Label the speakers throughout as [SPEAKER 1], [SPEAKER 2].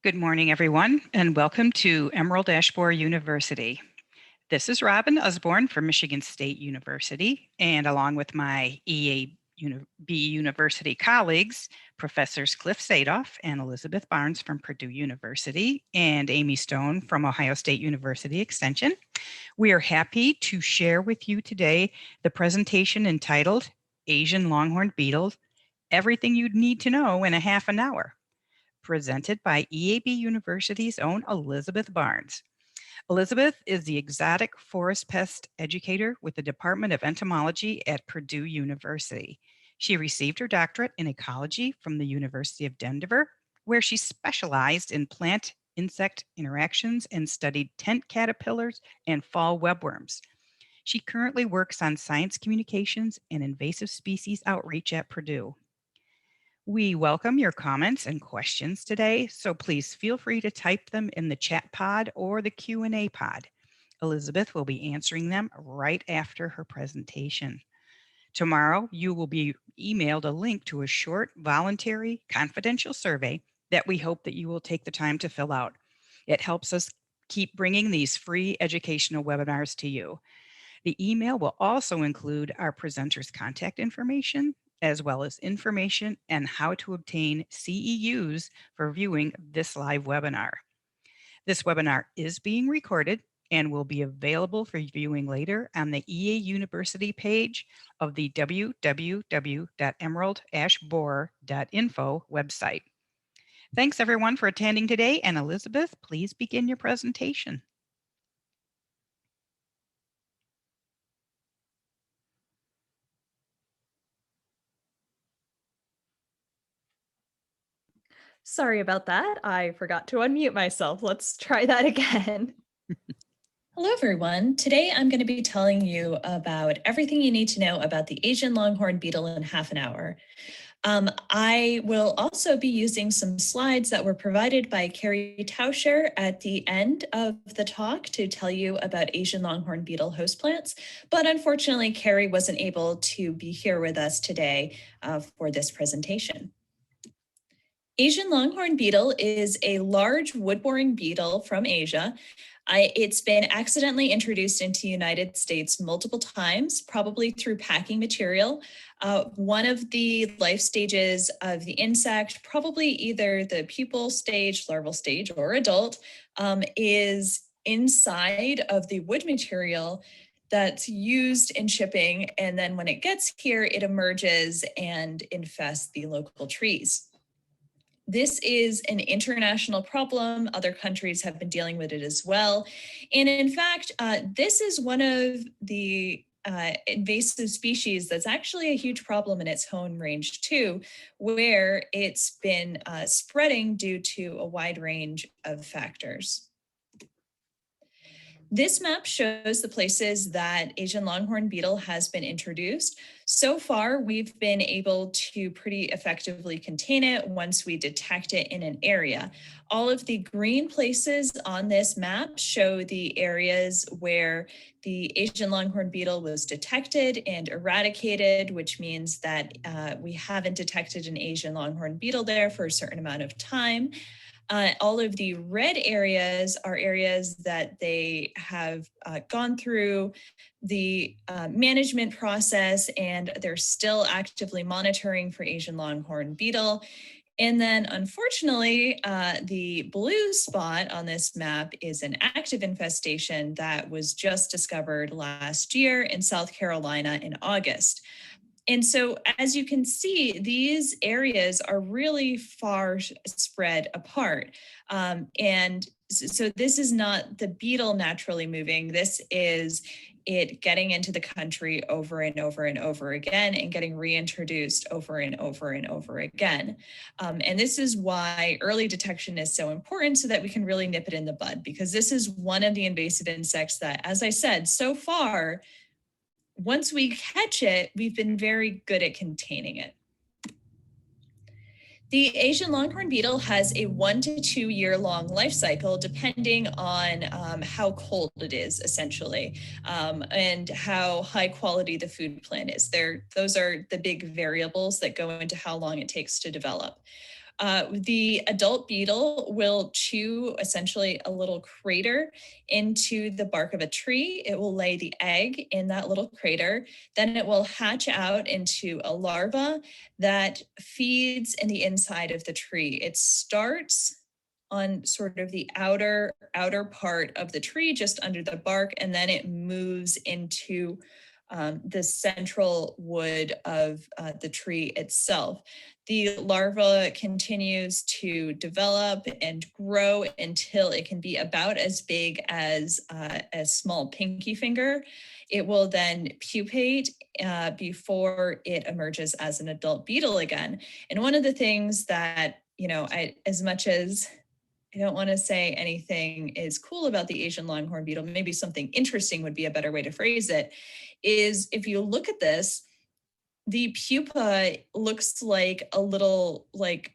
[SPEAKER 1] Good morning, everyone, and welcome to Emerald Ash Borer University. This is Robin Usborne from Michigan State University, and along with my EAB University colleagues, Professors Cliff Sadoff and Elizabeth Barnes from Purdue University, and Amy Stone from Ohio State University Extension, we are happy to share with you today the presentation entitled Asian Longhorned Beetle, Everything You'd Need to Know in a Half an Hour, presented by EAB University's own Elizabeth Barnes. Elizabeth is the exotic forest pest educator with the Department of Entomology at Purdue University. She received her doctorate in ecology from the University of Denver, where she specialized in plant-insect interactions and studied tent caterpillars and fall webworms. She currently works on science communications and invasive species outreach at Purdue. We welcome your comments and questions today, so please feel free to type them in the chat pod or the Q&A pod. Elizabeth will be answering them right after her presentation. Tomorrow, you will be emailed a link to a short, voluntary, confidential survey that we hope that you will take the time to fill out. It helps us keep bringing these free educational webinars to you. The email will also include our presenters' contact information, as well as information on how to obtain CEUs for viewing this live webinar. This webinar is being recorded and will be available for viewing later on the EA University page of the www.emeraldashborer.info website. Thanks everyone for attending today, and Elizabeth, please begin your presentation.
[SPEAKER 2] Sorry about that. I forgot to unmute myself. Let's try that again.
[SPEAKER 3] Hello, everyone. Today, I'm going to be telling you about everything you need to know about the Asian longhorned beetle in half an hour. I will also be using some slides that were provided by Carrie Tauscher at the end of the talk to tell you about Asian longhorned beetle host plants, but unfortunately, Carrie wasn't able to be here with us today for this presentation. Asian longhorned beetle is a large wood-boring beetle from Asia. It's been accidentally introduced into the United States multiple times, probably through packing material. One of the life stages of the insect, probably either the pupal stage, larval stage, or adult, is inside of the wood material that's used in shipping. And then when it gets here, it emerges and infests the local trees. This is an international problem. Other countries have been dealing with it as well. And in fact, this is one of the invasive species that's actually a huge problem in its home range too, where it's been spreading due to a wide range of factors. This map shows the places that Asian longhorned beetle has been introduced. So far, we've been able to pretty effectively contain it once we detect it in an area. All of the green places on this map show the areas where the Asian longhorned beetle was detected and eradicated, which means that we haven't detected an Asian longhorned beetle there for a certain amount of time. All of the red areas are areas that they have gone through the management process, and they're still actively monitoring for Asian longhorned beetle. And then unfortunately, the blue spot on this map is an active infestation that was just discovered last year in South Carolina in August. And so, as you can see, these areas are really far spread apart. And so this is not the beetle naturally moving. This is it getting into the country over and over and over again and getting reintroduced over and over and over again. And this is why early detection is so important, so that we can really nip it in the bud, because this is one of the invasive insects that, as I said, so far, once we catch it, we've been very good at containing it. The Asian longhorned beetle has a 1 to 2 year long life cycle, depending on how cold it is, essentially, and how high quality the food plant is. Those are the big variables that go into how long it takes to develop. The adult beetle will chew essentially a little crater into the bark of a tree. It will lay the egg in that little crater. Then it will hatch out into a larva that feeds in the inside of the tree. It starts on sort of the outer part of the tree, just under the bark, and then it moves into the central wood of the tree itself. The larva continues to develop and grow until it can be about as big as a small pinky finger. It will then pupate before it emerges as an adult beetle again. And one of the things that, as much as I don't want to say anything is cool about the Asian longhorn beetle, maybe something interesting would be a better way to phrase it, is if you look at this, the pupa looks like a little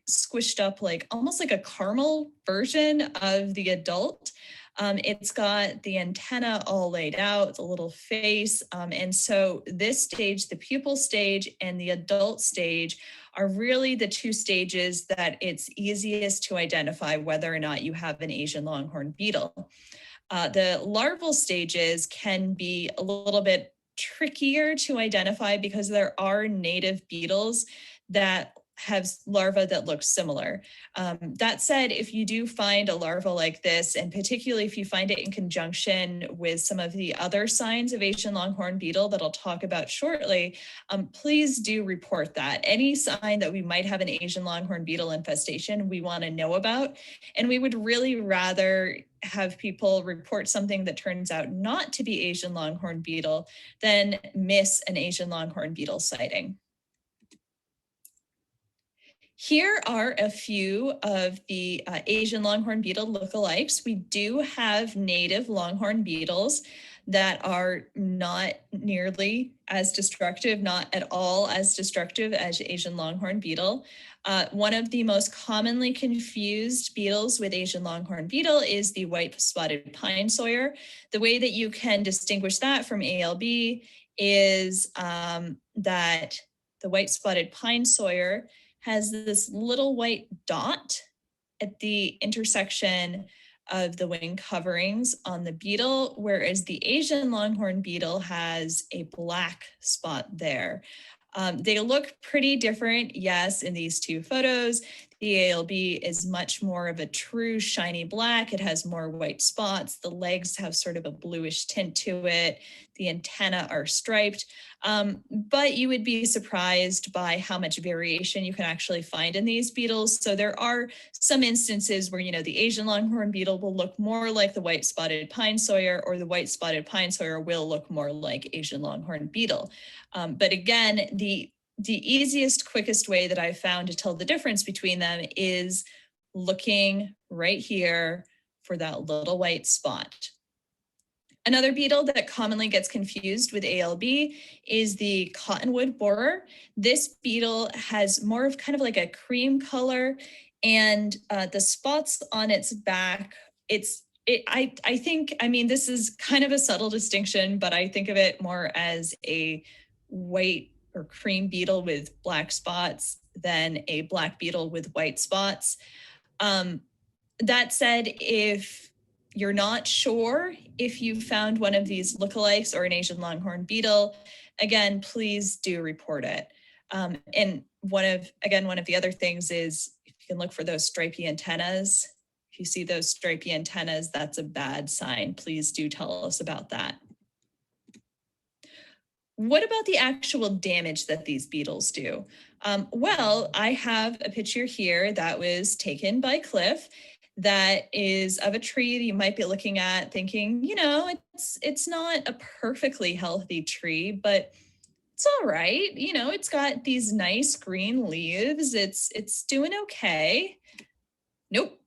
[SPEAKER 3] squished up, almost like a caramel version of the adult. It's got the antenna all laid out, the little face. And so this stage, the pupal stage and the adult stage, are really the two stages that it's easiest to identify whether or not you have an Asian longhorn beetle. The larval stages can be a little bit trickier to identify because there are native beetles that have larvae that look similar. That said, if you do find a larva like this, and particularly if you find it in conjunction with some of the other signs of Asian longhorn beetle that I'll talk about shortly, please do report that. Any sign that we might have an Asian longhorn beetle infestation, we want to know about. And we would really rather have people report something that turns out not to be Asian longhorn beetle than miss an Asian longhorn beetle sighting. Here are a few of the Asian longhorn beetle lookalikes. We do have native longhorn beetles that are not nearly as destructive, not at all as destructive as Asian longhorn beetle. One of the most commonly confused beetles with Asian longhorn beetle is the white spotted pine sawyer. The way that you can distinguish that from ALB is that the white spotted pine sawyer has this little white dot at the intersection of the wing coverings on the beetle, whereas the Asian longhorn beetle has a black spot there. They look pretty different, yes, in these two photos. The ALB is much more of a true shiny black. It has more white spots. The legs have sort of a bluish tint to it. The antennae are striped. But you would be surprised by how much variation you can actually find in these beetles. So there are some instances where, the Asian longhorn beetle will look more like the white spotted pine sawyer, or the white spotted pine sawyer will look more like Asian longhorn beetle. But again, the easiest, quickest way that I've found to tell the difference between them is looking right here for that little white spot. Another beetle that commonly gets confused with ALB is the cottonwood borer. This beetle has more of kind of like a cream color, and the spots on its back, I think, this is kind of a subtle distinction, but I think of it more as a white or cream beetle with black spots than a black beetle with white spots. That said, if you're not sure if you found one of these lookalikes or an Asian longhorn beetle, again, please do report it. And one of the other things is if you can look for those stripy antennas. If you see those stripy antennas, that's a bad sign. Please do tell us about that. What about the actual damage that these beetles do? Well, I have a picture here that was taken by Cliff that is of a tree that you might be looking at thinking, it's not a perfectly healthy tree, but it's all right. It's got these nice green leaves. It's doing okay. Nope.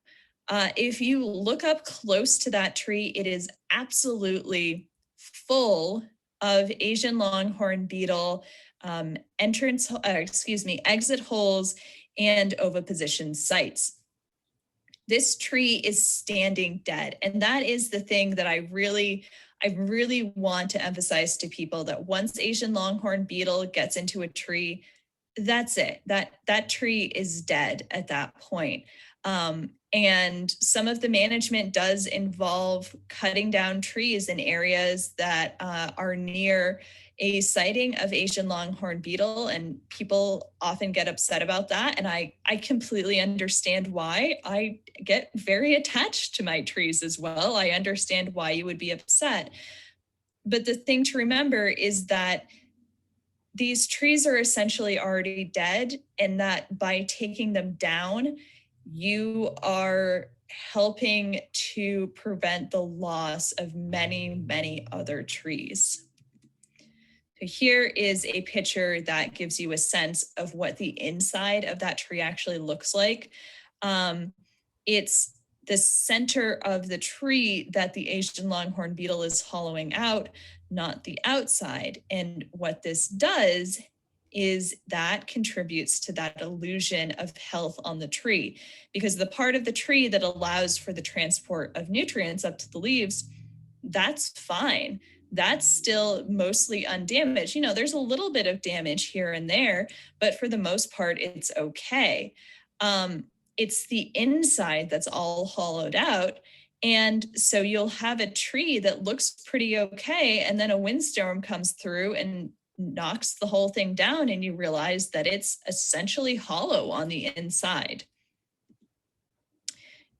[SPEAKER 3] If you look up close to that tree, it is absolutely full of Asian longhorn beetle exit holes and oviposition sites. This tree is standing dead. And that is the thing that I really want to emphasize to people, that once Asian longhorn beetle gets into a tree, that's it. That tree is dead at that point. And some of the management does involve cutting down trees in areas that are near a sighting of Asian longhorn beetle, and people often get upset about that. And I completely understand why. I get very attached to my trees as well. I understand why you would be upset. But the thing to remember is that these trees are essentially already dead, and that by taking them down, you are helping to prevent the loss of many, many other trees. So here is a picture that gives you a sense of what the inside of that tree actually looks like. It's the center of the tree that the Asian longhorn beetle is hollowing out, not the outside. And what this does is that contributes to that illusion of health on the tree, because the part of the tree that allows for the transport of nutrients up to the leaves, that's fine. That's still mostly undamaged. You know, there's a little bit of damage here and there, but for the most part, it's okay. It's the inside that's all hollowed out. And so you'll have a tree that looks pretty okay, and then a windstorm comes through and knocks the whole thing down, and you realize that it's essentially hollow on the inside.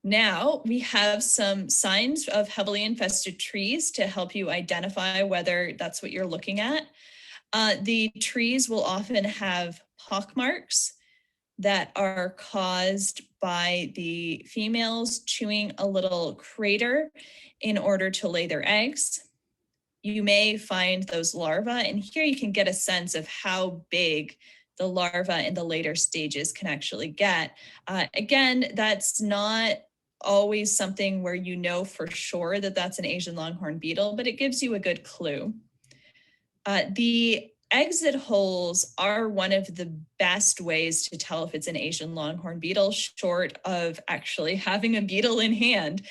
[SPEAKER 3] Now we have some signs of heavily infested trees to help you identify whether that's what you're looking at. The trees will often have pockmarks that are caused by the females chewing a little crater in order to lay their eggs. You may find those larvae, and here you can get a sense of how big the larvae in the later stages can actually get. Again, that's not always something where you know for sure that that's an Asian longhorn beetle, but it gives you a good clue. The exit holes are one of the best ways to tell if it's an Asian longhorn beetle, short of actually having a beetle in hand.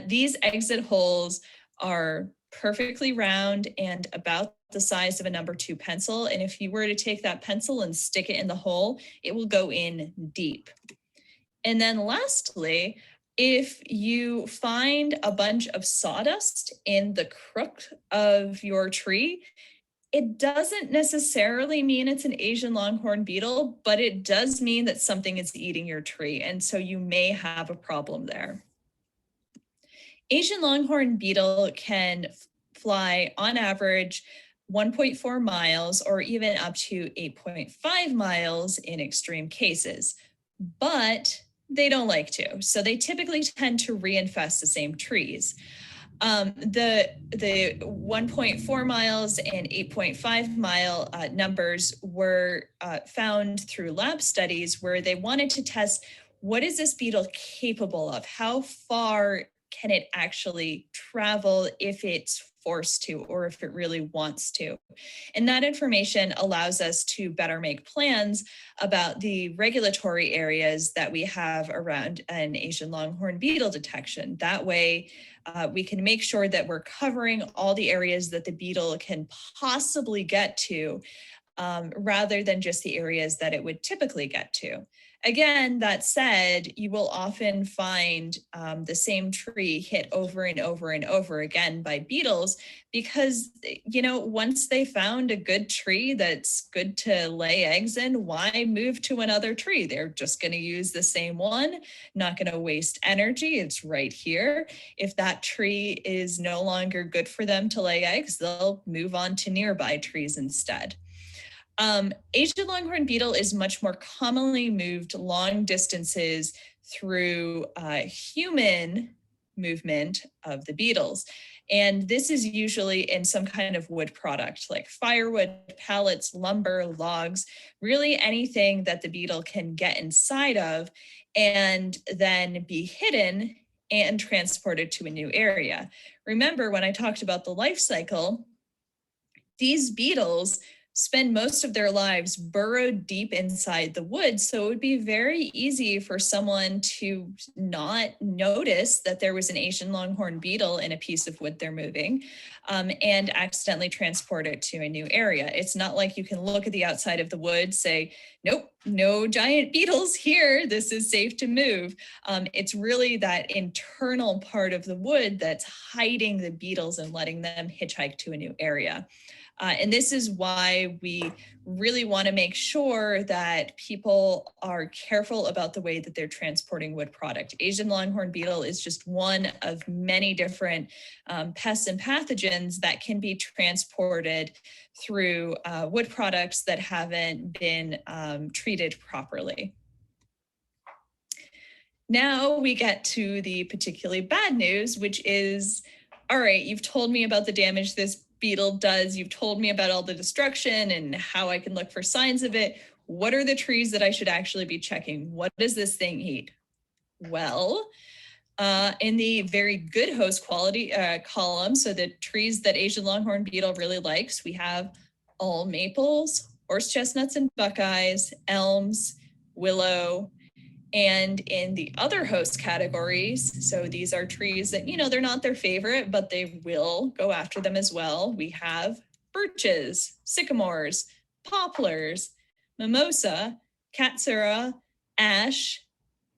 [SPEAKER 3] These exit holes are perfectly round and about the size of a number 2 pencil. And if you were to take that pencil and stick it in the hole, it will go in deep. And then lastly, if you find a bunch of sawdust in the crook of your tree, it doesn't necessarily mean it's an Asian longhorn beetle, but it does mean that something is eating your tree. And so you may have a problem there. Asian longhorn beetle can fly on average 1.4 miles or even up to 8.5 miles in extreme cases, but they don't like to. So they typically tend to reinfest the same trees. The 1.4 miles and 8.5 mile numbers were found through lab studies where they wanted to test, what is this beetle capable of? How far can it actually travel if it's forced to, or if it really wants to? And that information allows us to better make plans about the regulatory areas that we have around an Asian longhorn beetle detection. That way, we can make sure that we're covering all the areas that the beetle can possibly get to, rather than just the areas that it would typically get to. Again, that said, you will often find the same tree hit over and over and over again by beetles because, you know, once they found a good tree that's good to lay eggs in, why move to another tree? They're just going to use the same one, not going to waste energy. It's right here. If that tree is no longer good for them to lay eggs, they'll move on to nearby trees instead. Asian longhorn beetle is much more commonly moved long distances through human movement of the beetles. And this is usually in some kind of wood product like firewood, pallets, lumber, logs, really anything that the beetle can get inside of and then be hidden and transported to a new area. Remember when I talked about the life cycle, these beetles spend most of their lives burrowed deep inside the wood. So it would be very easy for someone to not notice that there was an Asian longhorn beetle in a piece of wood they're moving, and accidentally transport it to a new area. It's not like you can look at the outside of the wood, say, nope, no giant beetles here, this is safe to move. It's really that internal part of the wood that's hiding the beetles and letting them hitchhike to a new area. And this is why we really want to make sure that people are careful about the way that they're transporting wood product. Asian longhorn beetle is just one of many different pests and pathogens that can be transported through wood products that haven't been treated properly. Now we get to the particularly bad news, which is, all right, you've told me about the damage this beetle does. You've told me about all the destruction and how I can look for signs of it. What are the trees that I should actually be checking? What does this thing eat? Well, in the very good host quality column, so the trees that Asian longhorn beetle really likes, we have all maples, horse chestnuts and buckeyes, elms, willow. And in the other host categories, so these are trees that, they're not their favorite, but they will go after them as well. We have birches, sycamores, poplars, mimosa, katsura, ash,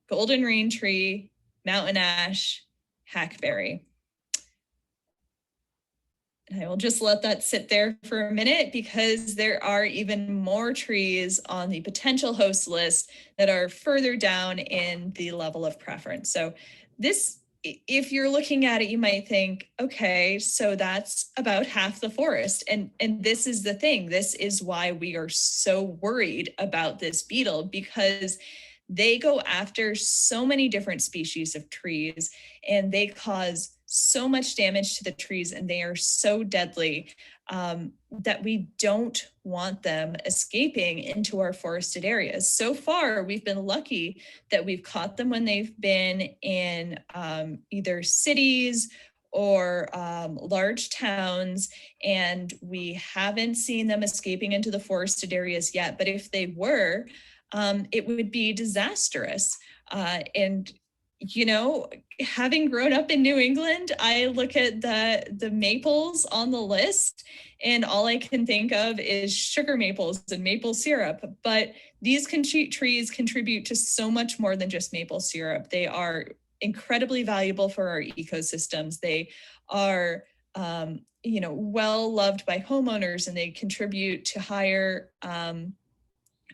[SPEAKER 3] golden rain tree, mountain ash, hackberry. And I will just let that sit there for a minute because there are even more trees on the potential host list that are further down in the level of preference. So this, if you're looking at it, you might think, okay, so that's about half the forest. And this is the thing. This is why we are so worried about this beetle, because they go after so many different species of trees and they cause so much damage to the trees, and they are so deadly that we don't want them escaping into our forested areas. So far, we've been lucky that we've caught them when they've been in either cities or large towns, and we haven't seen them escaping into the forested areas yet. But if they were, it would be disastrous. And having grown up in New England, I look at the maples on the list and all I can think of is sugar maples and maple syrup. But these trees contribute to so much more than just maple syrup. They are incredibly valuable for our ecosystems. They are, well loved by homeowners, and they contribute to higher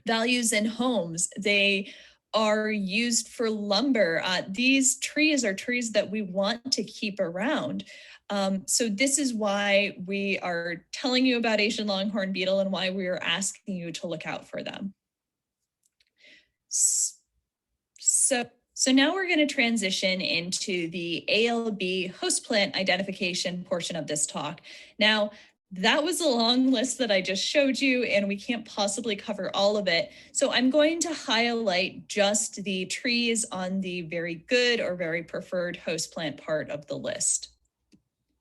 [SPEAKER 3] values in homes. They are used for lumber. These trees are trees that we want to keep around. So this is why we are telling you about Asian longhorn beetle and why we are asking you to look out for them. So now we're going to transition into the ALB host plant identification portion of this talk. Now, that was a long list that I just showed you, and we can't possibly cover all of it. So I'm going to highlight just the trees on the very good or very preferred host plant part of the list.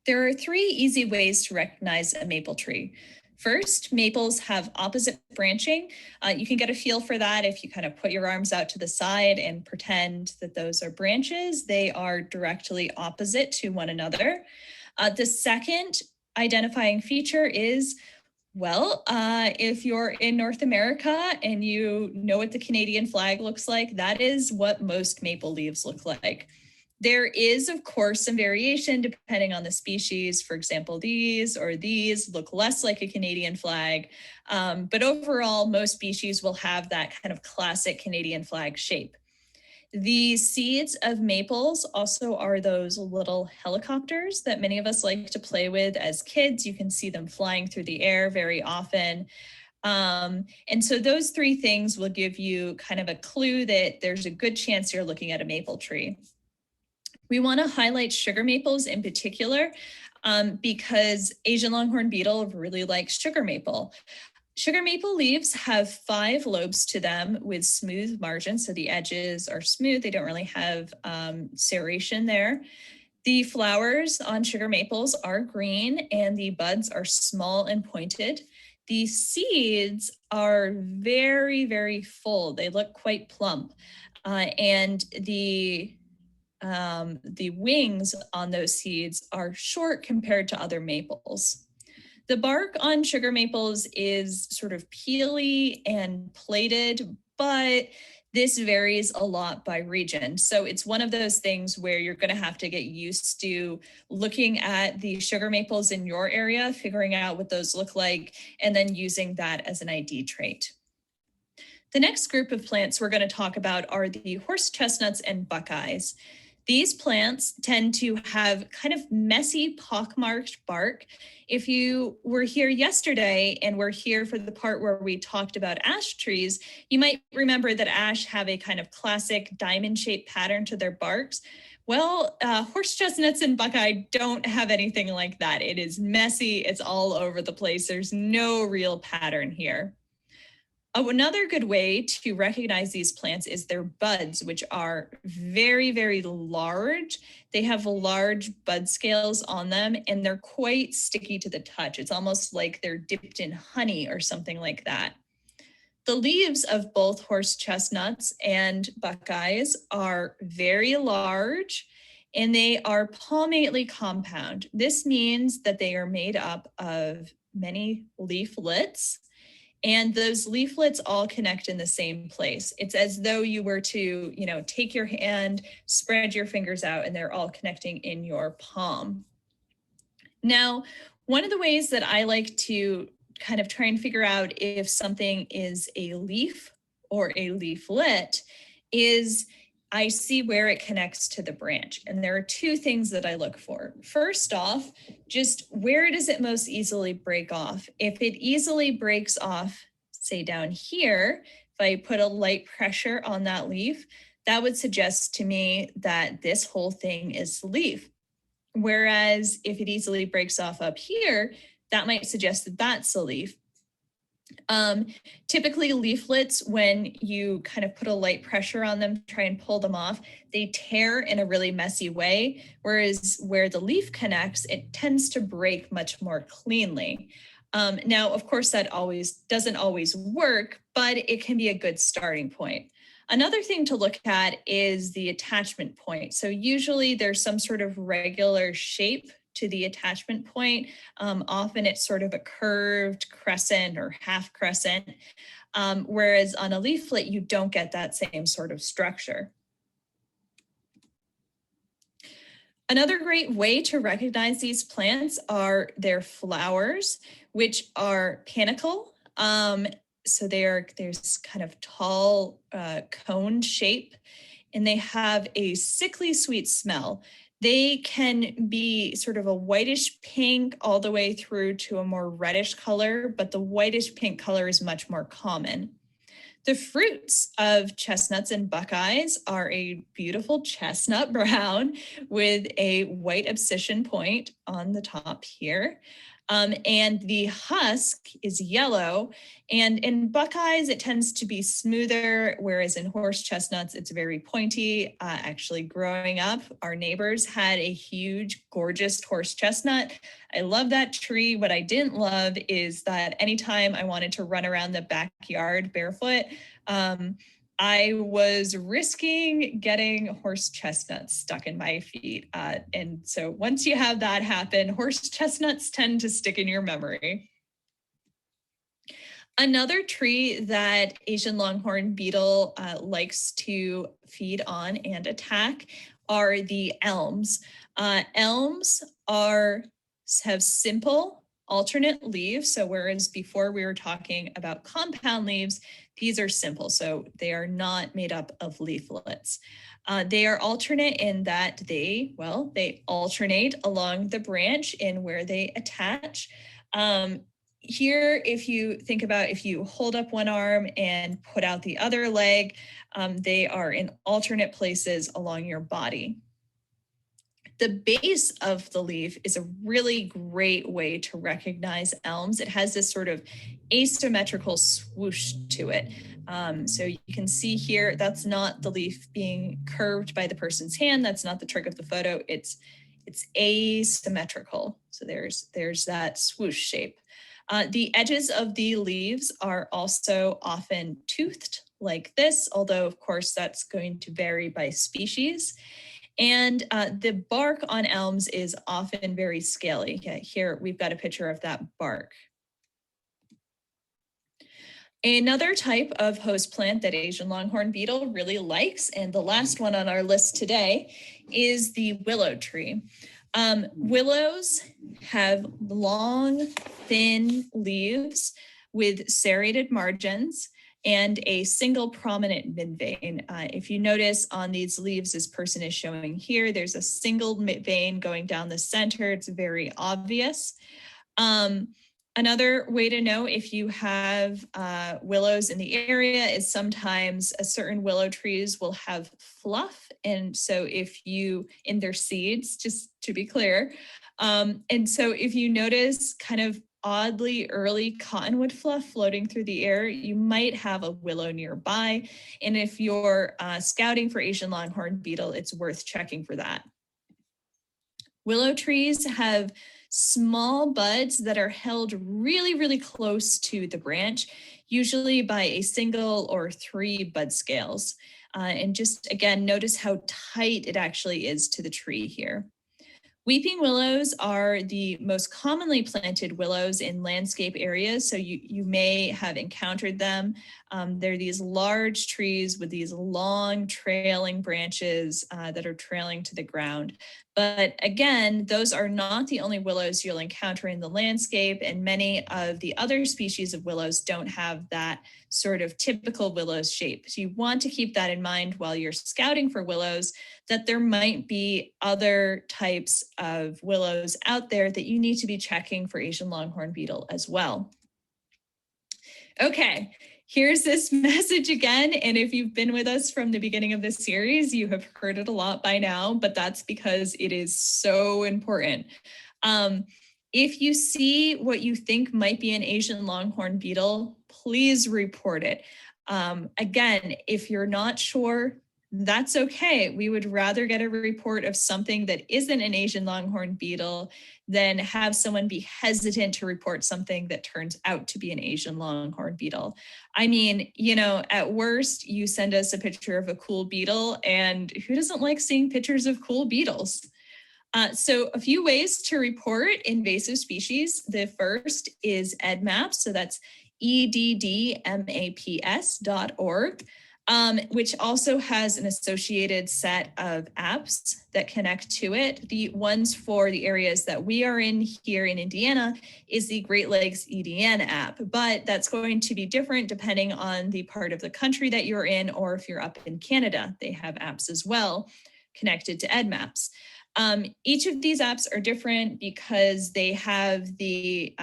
[SPEAKER 3] There are 3 easy ways to recognize a maple tree. First, maples have opposite branching. You can get a feel for that if you kind of put your arms out to the side and pretend that those are branches. They are directly opposite to one another. The second identifying feature is, if you're in North America and you know what the Canadian flag looks like, that is what most maple leaves look like. There is, of course, some variation depending on the species. For example, these or these look less like a Canadian flag, but overall, most species will have that kind of classic Canadian flag shape. The seeds of maples also are those little helicopters that many of us like to play with as kids. You can see them flying through the air very often. And so those 3 things will give you kind of a clue that there's a good chance you're looking at a maple tree. We want to highlight sugar maples in particular because Asian longhorn beetle really likes sugar maple. Sugar maple leaves have 5 lobes to them with smooth margins, so the edges are smooth. They don't really have serration there. The flowers on sugar maples are green and the buds are small and pointed. The seeds are very, very full. They look quite plump. And the wings on those seeds are short compared to other maples. The bark on sugar maples is sort of peely and plated, but this varies a lot by region. So it's one of those things where you're going to have to get used to looking at the sugar maples in your area, figuring out what those look like, and then using that as an ID trait. The next group of plants we're going to talk about are the horse chestnuts and buckeyes. These plants tend to have kind of messy, pockmarked bark. If you were here yesterday and were here for the part where we talked about ash trees, you might remember that ash have a kind of classic diamond-shaped pattern to their barks. Well, horse chestnuts and buckeye don't have anything like that. It is messy. It's all over the place. There's no real pattern here. Another good way to recognize these plants is their buds, which are very, very large. They have large bud scales on them, and they're quite sticky to the touch. It's almost like they're dipped in honey or something like that. The leaves of both horse chestnuts and buckeyes are very large, and they are palmately compound. This means that they are made up of many leaflets, and those leaflets all connect in the same place. It's as though you were to, take your hand, spread your fingers out, and they're all connecting in your palm. Now, one of the ways that I like to kind of try and figure out if something is a leaf or a leaflet is I see where it connects to the branch. And there are two things that I look for. First off, just where does it most easily break off? If it easily breaks off, say down here, if I put a light pressure on that leaf, that would suggest to me that this whole thing is the leaf. Whereas if it easily breaks off up here, that might suggest that that's the leaf. Typically leaflets, when you kind of put a light pressure on them, try and pull them off, they tear in a really messy way. Whereas where the leaf connects, it tends to break much more cleanly. Now, of course, that doesn't always work, but it can be a good starting point. Another thing to look at is the attachment point. So usually there's some sort of regular shape to the attachment point. Often it's sort of a curved crescent or half crescent, whereas on a leaflet, you don't get that same sort of structure. Another great way to recognize these plants are their flowers, which are panicle. So there's kind of tall cone shape, and they have a sickly sweet smell. They can be sort of a whitish pink all the way through to a more reddish color, but the whitish pink color is much more common. The fruits of chestnuts and buckeyes are a beautiful chestnut brown with a white abscission point on the top here. And the husk is yellow, and in buckeyes, it tends to be smoother, whereas in horse chestnuts, it's very pointy. Actually, growing up, our neighbors had a huge, gorgeous horse chestnut. I love that tree. What I didn't love is that anytime I wanted to run around the backyard barefoot, I was risking getting horse chestnuts stuck in my feet. And so once you have that happen, horse chestnuts tend to stick in your memory. Another tree that Asian longhorn beetle likes to feed on and attack are the elms. Elms have simple alternate leaves. So whereas before we were talking about compound leaves, these are simple. So they are not made up of leaflets. They are alternate in that they alternate along the branch in where they attach. Here, if you think about if you hold up one arm and put out the other leg, they are in alternate places along your body. The base of the leaf is a really great way to recognize elms. It has this sort of asymmetrical swoosh to it. So you can see here, that's not the leaf being curved by the person's hand. That's not the trick of the photo. It's asymmetrical. So there's that swoosh shape. The edges of the leaves are also often toothed like this, although of course that's going to vary by species. And the bark on elms is often very scaly. Here we've got a picture of that bark. Another type of host plant that Asian longhorn beetle really likes, and the last one on our list today, is the willow tree. Willows have long, thin leaves with serrated margins and a single prominent midvein. If you notice on these leaves, this person is showing here, there's a single midvein going down the center. It's very obvious. Another way to know if you have willows in the area is sometimes a certain willow trees will have fluff. And so if you, in their seeds, just to be clear. And so if you notice kind of oddly early cottonwood fluff floating through the air, you might have a willow nearby. And if you're scouting for Asian longhorn beetle, it's worth checking for that. Willow trees have small buds that are held really, really close to the branch, usually by a single or 3 bud scales. And just again, notice how tight it actually is to the tree here. Weeping willows are the most commonly planted willows in landscape areas, so you may have encountered them. They're these large trees with these long trailing branches that are trailing to the ground. But again, those are not the only willows you'll encounter in the landscape, and many of the other species of willows don't have that sort of typical willow shape. So you want to keep that in mind while you're scouting for willows, that there might be other types of willows out there that you need to be checking for Asian longhorn beetle as well. Okay, here's this message again. And if you've been with us from the beginning of this series, you have heard it a lot by now, but that's because it is so important. If you see what you think might be an Asian longhorn beetle, please report it. Again, if you're not sure, that's okay. We would rather get a report of something that isn't an Asian longhorn beetle than have someone be hesitant to report something that turns out to be an Asian longhorn beetle. I mean, you know, at worst, you send us a picture of a cool beetle, and who doesn't like seeing pictures of cool beetles? So a few ways to report invasive species. The first is EDDMaps, so that's EDDMAPS.org. Which also has an associated set of apps that connect to it. The ones for the areas that we are in here in Indiana is the Great Lakes EDN app, but that's going to be different depending on the part of the country that you're in, or if you're up in Canada, they have apps as well connected to EDDMaps. Each of these apps are different because they have the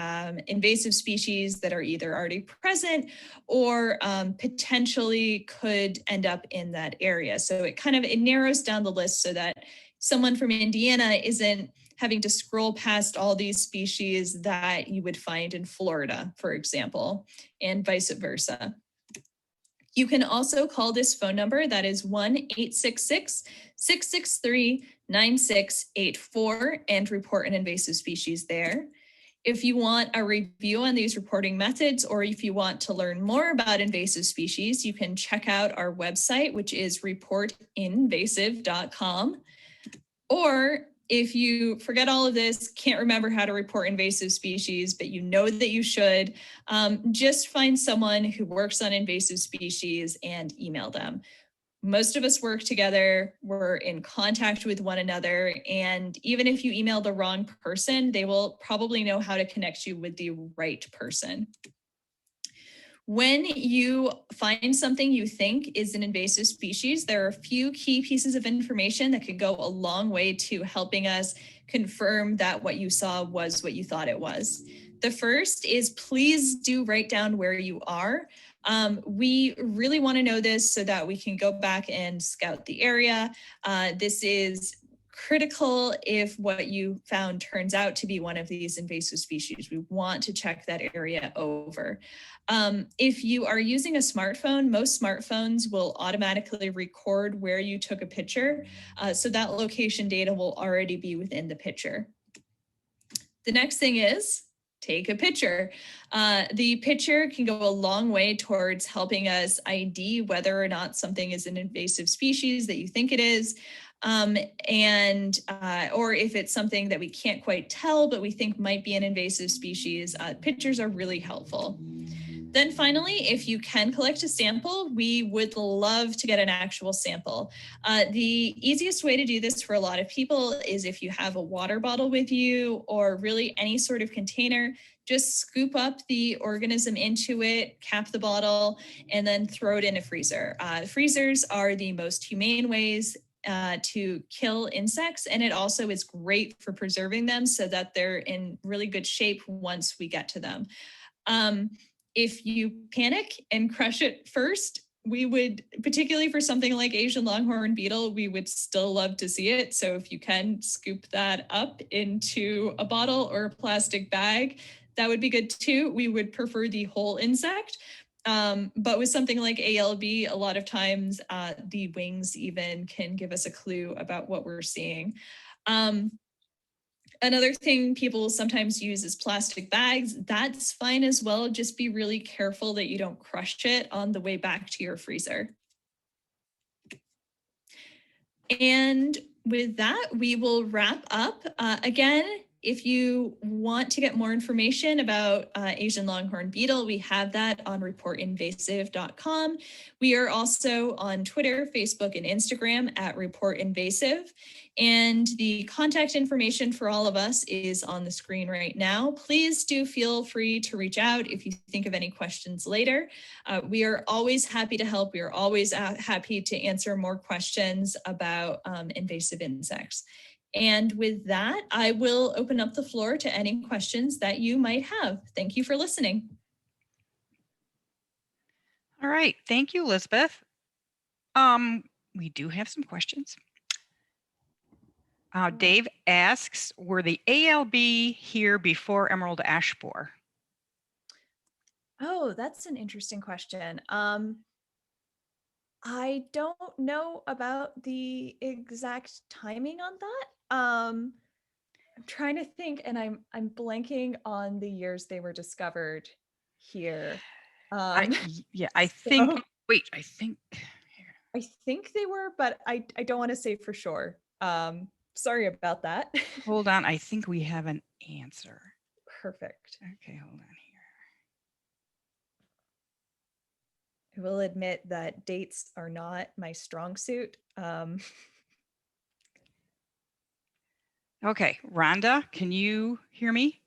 [SPEAKER 3] invasive species that are either already present or potentially could end up in that area. So it narrows down the list so that someone from Indiana isn't having to scroll past all these species that you would find in Florida, for example, and vice versa. You can also call this phone number, that is 1-866-663-9684, and report an invasive species there. If you want a review on these reporting methods, or if you want to learn more about invasive species, you can check out our website, which is reportinvasive.com. Or if you forget all of this, can't remember how to report invasive species, but you know that you should, just find someone who works on invasive species and email them. Most of us work together, we're in contact with one another, and even if you email the wrong person, they will probably know how to connect you with the right person. When you find something you think is an invasive species, there are a few key pieces of information that could go a long way to helping us confirm that what you saw was what you thought it was. The first is, please do write down where you are. We really want to know this so that we can go back and scout the area. This is critical if what you found turns out to be one of these invasive species. We want to check that area over. If you are using a smartphone, most smartphones will automatically record where you took a picture, so that location data will already be within the picture. The next thing is, take a picture. The picture can go a long way towards helping us ID whether or not something is an invasive species that you think it is. Or if it's something that we can't quite tell, but we think might be an invasive species, pictures are really helpful. Then finally, if you can collect a sample, we would love to get an actual sample. The easiest way to do this for a lot of people is if you have a water bottle with you or really any sort of container, just scoop up the organism into it, cap the bottle, and then throw it in a freezer. Freezers are the most humane ways to kill insects, and it also is great for preserving them so that they're in really good shape once we get to them. If you panic and crush it first, we would, particularly for something like Asian longhorn beetle, we would still love to see it. So if you can scoop that up into a bottle or a plastic bag, that would be good too. We would prefer the whole insect. But with something like ALB, a lot of times the wings even can give us a clue about what we're seeing. Another thing people sometimes use is plastic bags. That's fine as well. Just be really careful that you don't crush it on the way back to your freezer. And with that, we will wrap up. Again, if you want to get more information about Asian longhorn beetle, we have that on reportinvasive.com. We are also on Twitter, Facebook, and Instagram at reportinvasive. And the contact information for all of us is on the screen right now. Please do feel free to reach out if you think of any questions later. We are always happy to help. We are always happy to answer more questions about invasive insects. And with that, I will open up the floor to any questions that you might have. Thank you for listening.
[SPEAKER 1] All right. Thank you, Elizabeth. We do have some questions. Dave asks, were the ALB here before emerald ash borer?
[SPEAKER 2] Oh, that's an interesting question. I don't know about the exact timing on that. I'm trying to think, and I'm blanking on the years they were discovered here.
[SPEAKER 1] I think.
[SPEAKER 2] So,
[SPEAKER 1] Wait, I think.
[SPEAKER 2] I think they were, but I don't want to say for sure. Sorry about that.
[SPEAKER 1] Hold on, I think we have an answer.
[SPEAKER 2] Perfect.
[SPEAKER 1] Okay, hold on here.
[SPEAKER 2] I will admit that dates are not my strong suit.
[SPEAKER 1] Okay, Rhonda, can you hear me?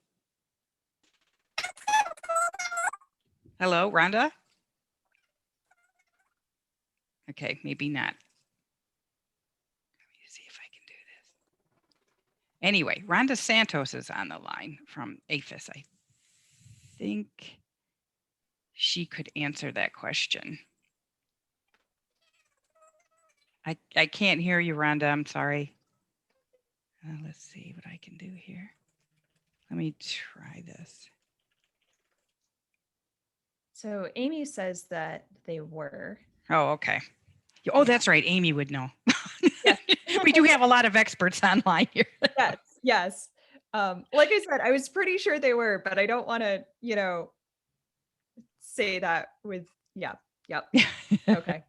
[SPEAKER 1] Hello, Rhonda? Okay, maybe not. Let me see if I can do this. Anyway, Rhonda Santos is on the line from APHIS. I think she could answer that question. I can't hear you, Rhonda. I'm sorry. Let's see what I can do here. Let me try this.
[SPEAKER 2] So Amy says that they were.
[SPEAKER 1] Oh, okay. Oh, that's right. Amy would know.
[SPEAKER 2] Yes.
[SPEAKER 1] We do have a lot of experts online here.
[SPEAKER 2] Yes, yes. Like I said, I was pretty sure they were, but I don't want to, say that with, yep. Okay.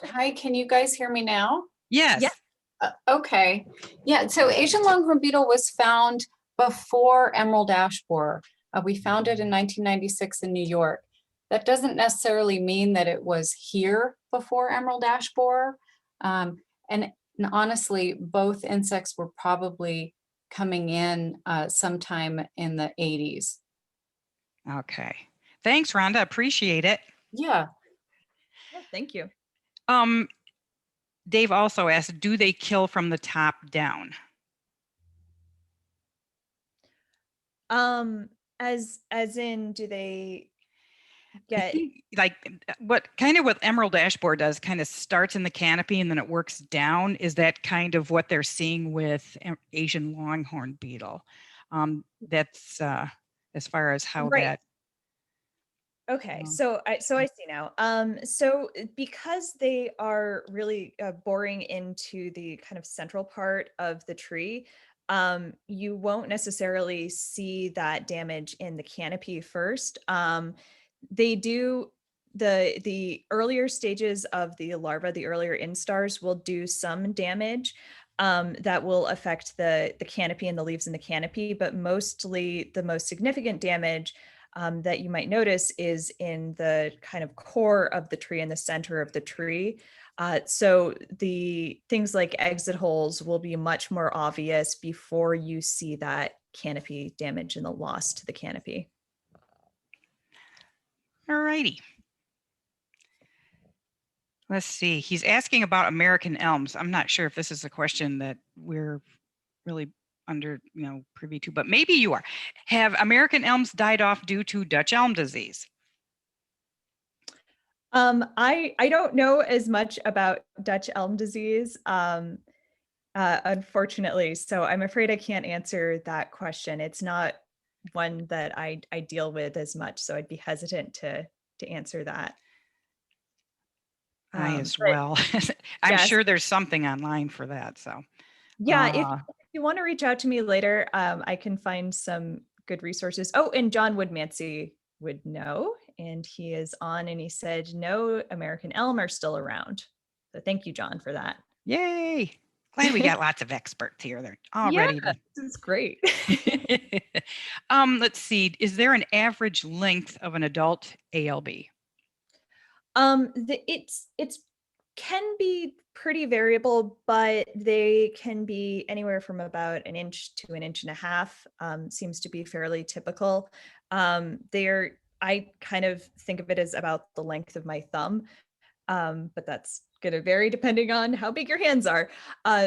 [SPEAKER 4] Hi, can you guys hear me now?
[SPEAKER 1] Yes.
[SPEAKER 2] Yeah.
[SPEAKER 4] Okay. Yeah, so Asian longhorn beetle was found before emerald ash borer. We found it in 1996 in New York. That doesn't necessarily mean that it was here before emerald ash borer. And honestly, both insects were probably coming in sometime in the 80s.
[SPEAKER 1] Okay. Thanks, Rhonda. Appreciate it.
[SPEAKER 4] Yeah.
[SPEAKER 2] Oh, thank you.
[SPEAKER 1] Dave also asked, do they kill from the top down?
[SPEAKER 2] As in, do they get
[SPEAKER 1] like what emerald ash borer does kind of starts in the canopy and then it works down? Is that kind of what they're seeing with Asian longhorn beetle? That's as far as how
[SPEAKER 2] right.
[SPEAKER 1] that.
[SPEAKER 2] Okay, so I see now. So because they are really boring into the kind of central part of the tree, you won't necessarily see that damage in the canopy first. They do, the earlier stages of the larva, the earlier instars, will do some damage that will affect the canopy and the leaves in the canopy, but mostly the most significant damage that you might notice is in the kind of core of the tree, in the center of the tree. So the things like exit holes will be much more obvious before you see that canopy damage and the loss to the canopy.
[SPEAKER 1] All righty. Let's see. He's asking about American elms. I'm not sure if this is a question that we're really under, privy to, but maybe you are. Have American elms died off due to Dutch elm disease?
[SPEAKER 2] I don't know as much about Dutch elm disease, unfortunately, so I'm afraid I can't answer that question. It's not one that I deal with as much, so I'd be hesitant to answer that.
[SPEAKER 1] I as
[SPEAKER 2] But
[SPEAKER 1] well. I'm
[SPEAKER 2] yes,
[SPEAKER 1] sure there's something online for that. So
[SPEAKER 2] yeah, if you want to reach out to me later, I can find some good resources. Oh, and John Woodmancy would know, and he is on, and he said, no, American elm are still around. So thank you, John, for that.
[SPEAKER 1] Yay. Glad we got lots of experts here. They're all
[SPEAKER 2] Yeah,
[SPEAKER 1] ready to.
[SPEAKER 2] this is great.
[SPEAKER 1] Let's see. Is there an average length of an adult ALB?
[SPEAKER 2] It's can be pretty variable, but they can be anywhere from about an inch to an inch and a half. Seems to be fairly typical. I kind of think of it as about the length of my thumb, but that's going to vary depending on how big your hands are.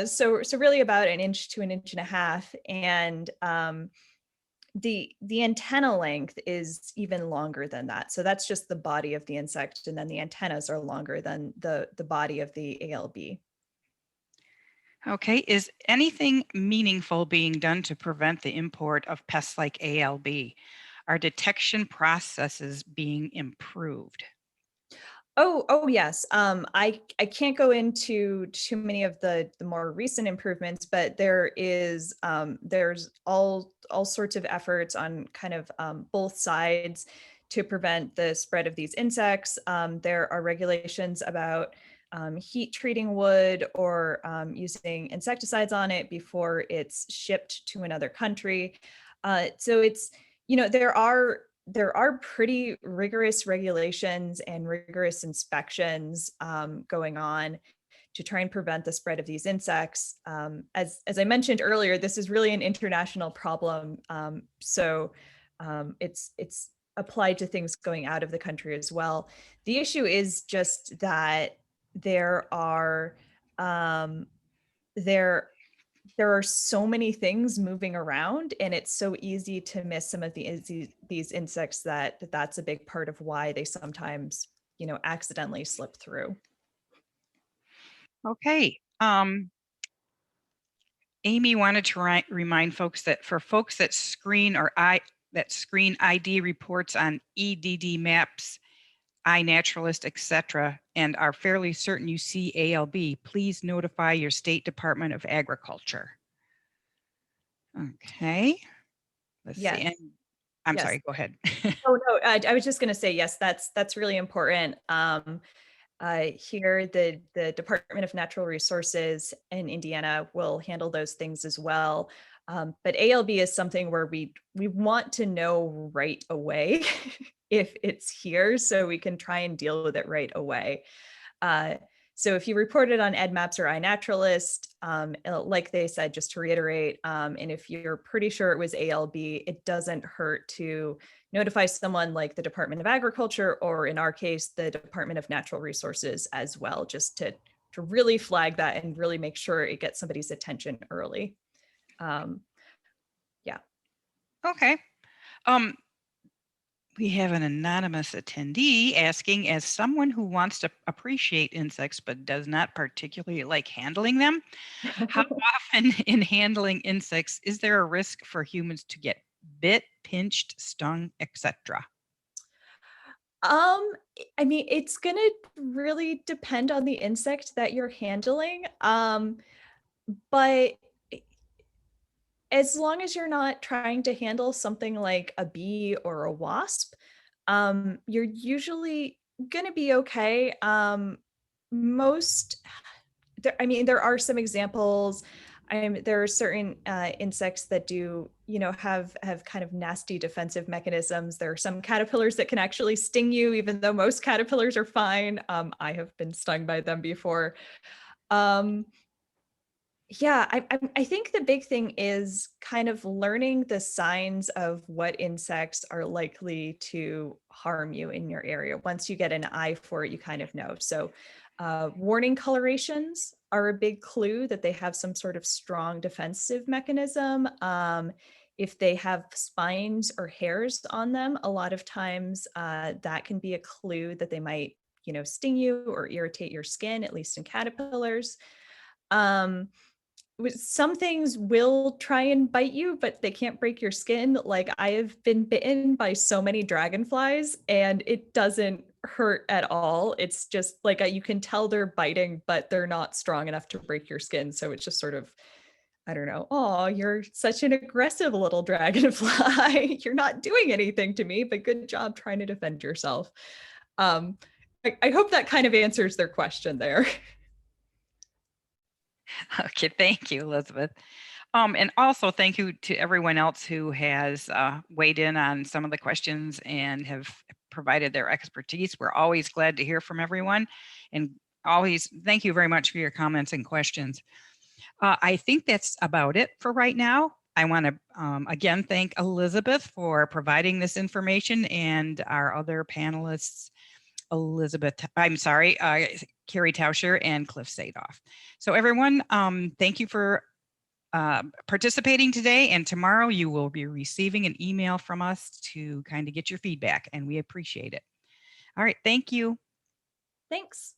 [SPEAKER 2] So really about an inch to an inch and a half, and the antenna length is even longer than that. So that's just the body of the insect, and then the antennas are longer than the body of the ALB.
[SPEAKER 1] Okay, is anything meaningful being done to prevent the import of pests like ALB? Are detection processes being improved?
[SPEAKER 2] Oh yes. I can't go into too many of the more recent improvements, but there's all sorts of efforts on kind of both sides to prevent the spread of these insects. There are regulations about heat treating wood or using insecticides on it before it's shipped to another country. So it's, there are pretty rigorous regulations and rigorous inspections going on to try and prevent the spread of these insects. As I mentioned earlier, this is really an international problem. So it's applied to things going out of the country as well. The issue is just that there are there are so many things moving around, and it's so easy to miss some of these insects that's a big part of why they sometimes, accidentally slip through.
[SPEAKER 1] Okay. Amy wanted to remind folks that for folks that screen ID reports on EDD maps, iNaturalist, etc., and are fairly certain you see ALB, please notify your State Department of Agriculture. Okay. Let's see. And I'm
[SPEAKER 2] Yes.
[SPEAKER 1] sorry, go ahead.
[SPEAKER 2] Oh no, I was just going to say, yes, that's really important. Here, the Department of Natural Resources in Indiana will handle those things as well. But ALB is something where we want to know right away if it's here, so we can try and deal with it right away. So if you report it on EdMaps or iNaturalist, like they said, just to reiterate, and if you're pretty sure it was ALB, it doesn't hurt to notify someone like the Department of Agriculture, or in our case, the Department of Natural Resources as well, just to really flag that and really make sure it gets somebody's attention early. Yeah.
[SPEAKER 1] Okay. We have an anonymous attendee asking, as someone who wants to appreciate insects but does not particularly like handling them, how often in handling insects is there a risk for humans to get bit, pinched, stung, etc.?
[SPEAKER 2] I mean, it's gonna really depend on the insect that you're handling. But as long as you're not trying to handle something like a bee or a wasp, you're usually going to be okay. Most, I mean, there are some examples. There are certain insects that do, have kind of nasty defensive mechanisms. There are some caterpillars that can actually sting you, even though most caterpillars are fine. I have been stung by them before. Yeah, I think the big thing is kind of learning the signs of what insects are likely to harm you in your area. Once you get an eye for it, you kind of know. So warning colorations are a big clue that they have some sort of strong defensive mechanism. If they have spines or hairs on them, a lot of times that can be a clue that they might, sting you or irritate your skin, at least in caterpillars. Some things will try and bite you, but they can't break your skin. Like, I have been bitten by so many dragonflies and it doesn't hurt at all. It's just like you can tell they're biting, but they're not strong enough to break your skin. So it's just sort of, I don't know, oh, you're such an aggressive little dragonfly. You're not doing anything to me, but good job trying to defend yourself. I hope that kind of answers their question there.
[SPEAKER 1] Okay, thank you, Elizabeth. And also thank you to everyone else who has weighed in on some of the questions and have provided their expertise. We're always glad to hear from everyone, and always thank you very much for your comments and questions. I think that's about it for right now. I want to again thank Elizabeth for providing this information, and our other panelists, Carrie Tauscher and Cliff Sadoff. So everyone, thank you for participating today, and tomorrow you will be receiving an email from us to kind of get your feedback, and we appreciate it. All right, thank you.
[SPEAKER 2] Thanks.